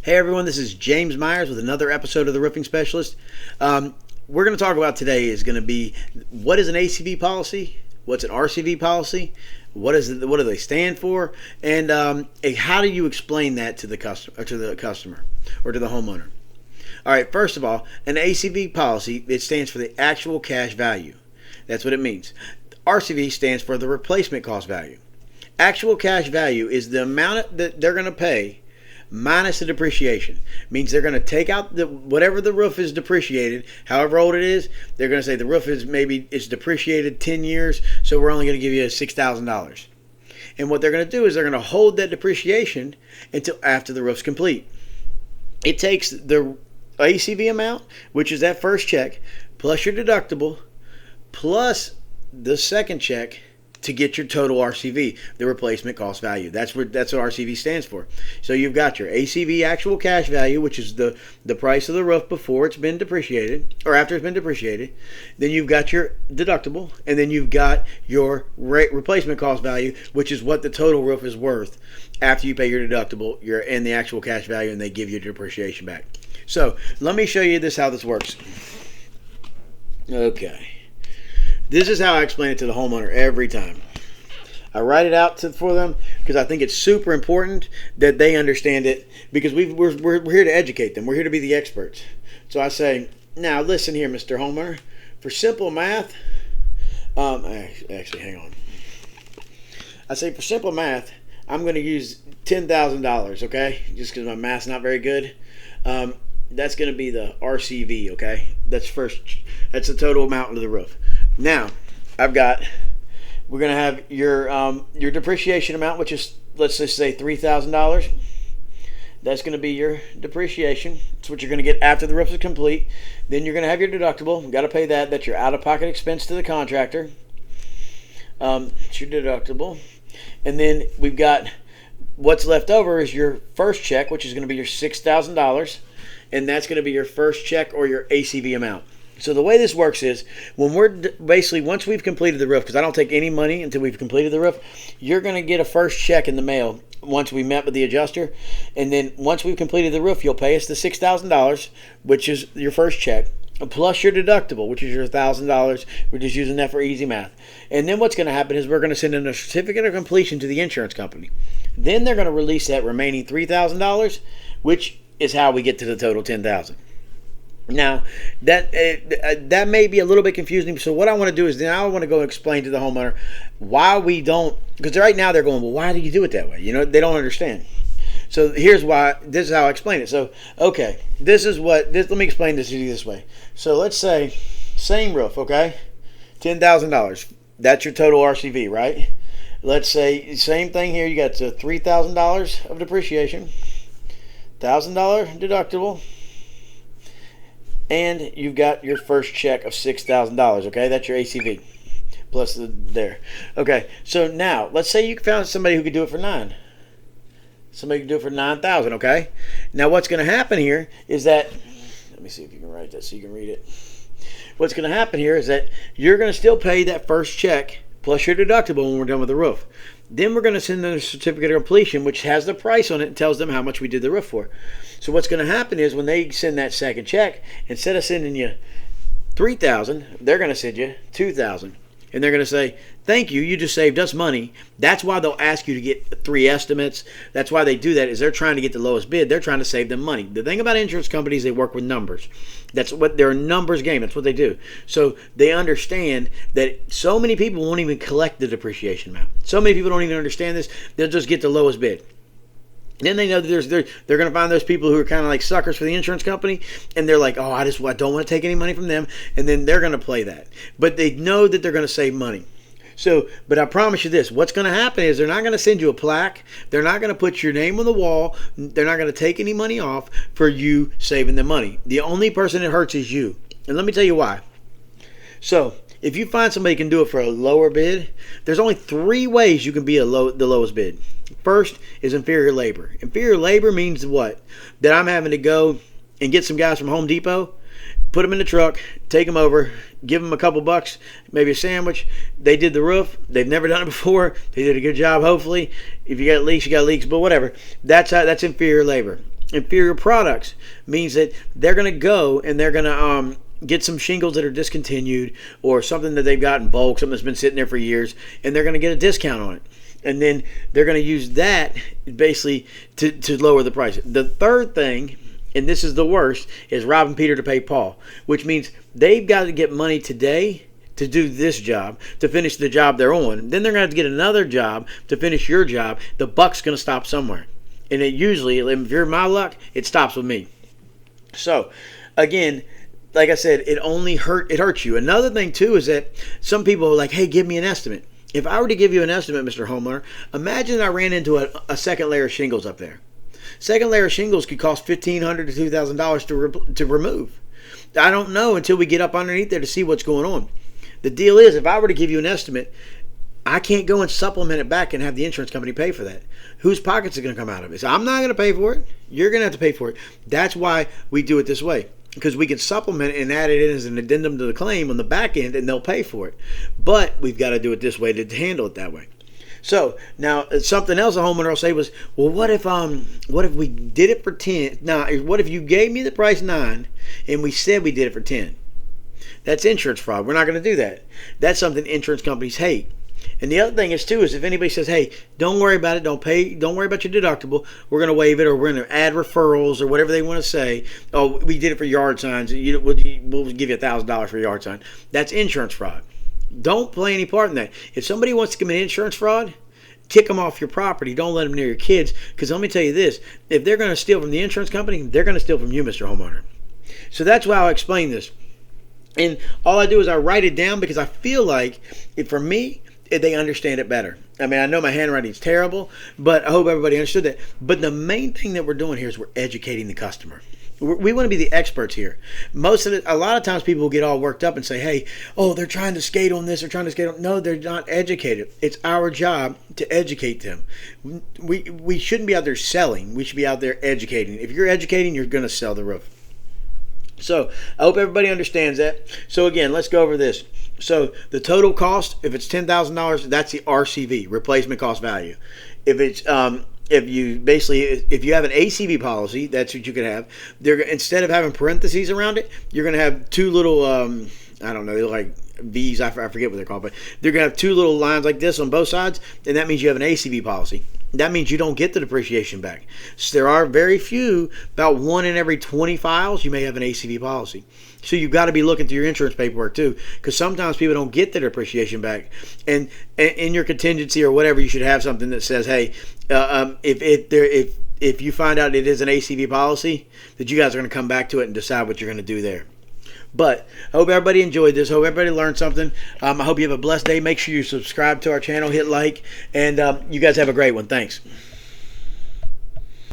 Hey everyone, this is James Myers with another episode of The Roofing Specialist. We're going to talk about today is going to be what is an ACV policy, what's an RCV policy, what do they stand for, and how do you explain that to the customer or to the homeowner. All right, first of all, an ACV policy, it stands for the actual cash value. That's what it means. RCV stands for the replacement cost value. Actual cash value is the amount that they're going to pay minus the depreciation. Means they're going to take out whatever the roof is depreciated, however old it is. They're going to say the roof is it's depreciated 10 years, so we're only going to give you $6,000. And what they're going to do is they're going to hold that depreciation until after the roof's complete. It takes the ACV amount, which is that first check, plus your deductible, plus the second check to get your total RCV, the replacement cost value. That's what RCV stands for. So you've got your ACV actual cash value, which is the price of the roof before it's been depreciated or after it's been depreciated. Then you've got your deductible, and then you've got your replacement cost value, which is what the total roof is worth after you pay your deductible, and the actual cash value, and they give you depreciation back. So let me show you how this works. Okay. This is how I explain it to the homeowner every time. I write it out for them because I think it's super important that they understand it, because we're here to educate them. We're here to be the experts. So I say, now listen here, Mr. Homeowner. For simple math, actually, hang on. I say for simple math, I'm going to use $10,000, okay? Just because my math's not very good. That's going to be the RCV, okay? That's the total amount of the roof. Now, we're going to have your depreciation amount, which is, let's just say $3,000. That's going to be your depreciation. It's what you're going to get after the roof is complete. Then you're going to have your deductible. You've got to pay that. That's your out-of-pocket expense to the contractor. It's your deductible. And then we've got what's left over is your first check, which is going to be your $6,000. And that's going to be your first check or your ACV amount. So the way this works is when once we've completed the roof, because I don't take any money until we've completed the roof, you're going to get a first check in the mail once we met with the adjuster. And then once we've completed the roof, you'll pay us the $6,000, which is your first check, plus your deductible, which is your $1,000. We're just using that for easy math. And then what's going to happen is we're going to send in a certificate of completion to the insurance company. Then they're going to release that remaining $3,000, which is how we get to the total $10,000. Now, that may be a little bit confusing. So what I want to do is now I want to go explain to the homeowner why we don't, because right now they're going, well, why do you do it that way? They don't understand. So here's why. This is how I explain it. So, okay, let me explain this to you this way. So let's say, same roof, okay? $10,000. That's your total RCV, right? Let's say, same thing here. You got $3,000 of depreciation, $1,000 deductible, and you've got your first check of $6,000, okay? That's your ACV, plus there. Okay, so now, let's say you found somebody who could do it for $9,000. Somebody could do it for $9,000, okay? Now, what's going to happen here is that, let me see if you can write that so you can read it. What's going to happen here is that you're going to still pay that first check plus your deductible when we're done with the roof. Then we're going to send them a certificate of completion, which has the price on it and tells them how much we did the roof for. So what's going to happen is when they send that second check, instead of sending you $3,000, they're going to send you $2,000. And they're going to say, thank you, you just saved us money. That's why they'll ask you to get 3 estimates. That's why they do that, is they're trying to get the lowest bid. They're trying to save them money. The thing about insurance companies, they work with numbers. That's what they're a numbers game. That's what they do. So they understand that so many people won't even collect the depreciation amount. So many people don't even understand this. They'll just get the lowest bid. Then they know that they're going to find those people who are kind of like suckers for the insurance company, and they're like, oh, I don't want to take any money from them, and then they're going to play that. But they know that they're going to save money. So, but I promise you this, what's going to happen is they're not going to send you a plaque. They're not going to put your name on the wall. They're not going to take any money off for you saving them money. The only person it hurts is you. And let me tell you why. So, if you find somebody who can do it for a lower bid, there's only 3 ways you can be the lowest bid. First is inferior labor. Inferior labor means what? That I'm having to go and get some guys from Home Depot, put them in the truck, take them over, give them a couple bucks, maybe a sandwich. They did the roof. They've never done it before. They did a good job, hopefully. If you got leaks, you got leaks, but whatever. That's inferior labor. Inferior products means that they're going to go and they're going to get some shingles that are discontinued or something that they've got in bulk, something that's been sitting there for years, and they're going to get a discount on it. And then they're going to use that basically to lower the price. The third thing, and this is the worst, is robbing Peter to pay Paul, which means they've got to get money today to do this job, to finish the job they're on. Then they're going to have to get another job to finish your job. The buck's going to stop somewhere. And it usually, if you're my luck, it stops with me. So, again, like I said, it hurts you. Another thing, too, is that some people are like, hey, give me an estimate. If I were to give you an estimate, Mr. Homeowner, imagine I ran into a second layer of shingles up there. Second layer of shingles could cost $1,500 to $2,000 to remove. I don't know until we get up underneath there to see what's going on. The deal is, if I were to give you an estimate, I can't go and supplement it back and have the insurance company pay for that. Whose pockets are going to come out of it? So I'm not going to pay for it. You're going to have to pay for it. That's why we do it this way, because we can supplement it and add it in as an addendum to the claim on the back end, and they'll pay for it. But we've got to do it this way to handle it that way. So now something else a homeowner will say was, well, what if we did it for 10? Now, what if you gave me the price 9 and we said we did it for 10? That's insurance fraud. We're not going to do that. That's something insurance companies hate. And the other thing is too, is if anybody says, hey, don't worry about it, don't worry about your deductible, we're going to waive it, or we're going to add referrals, or whatever they want to say. Oh, we did it for yard signs. We'll give you $1,000 for a yard sign. That's insurance fraud. Don't play any part in that. If somebody wants to commit insurance fraud, kick them off your property. Don't let them near your kids. Because let me tell you this, if they're going to steal from the insurance company, they're going to steal from you, Mr. Homeowner. So that's why I'll explain this. And all I do is I write it down, because I feel like, for me, they understand it better. I mean, I know my handwriting's terrible, but I hope everybody understood that. But the main thing that we're doing here is we're educating the customer. We want to be the experts here. A lot of times people will get all worked up and say, hey, oh, they're trying to skate on this, they're trying to skate on. No, they're not educated. It's our job to educate them. We shouldn't be out there selling. We should be out there educating. If you're educating, you're going to sell the roof. So I hope everybody understands that. So again, let's go over this. So the total cost, if it's $10,000, that's the RCV, replacement cost value. If it's if you have an ACV policy, that's what you could have. Instead of having parentheses around it, you're going to have two little I don't know, they're like V's, I forget what they're called, but they're going to have two little lines like this on both sides, and that means you have an ACV policy. That means you don't get the depreciation back. So there are very few, about 1 in every 20 files, you may have an ACV policy. So you've got to be looking through your insurance paperwork too, because sometimes people don't get their depreciation back. And in your contingency or whatever, you should have something that says, hey, if you find out it is an ACV policy, that you guys are going to come back to it and decide what you're going to do there. But I hope everybody enjoyed this. Hope everybody learned something. I hope you have a blessed day. Make sure you subscribe to our channel, hit like, and you guys have a great one. Thanks.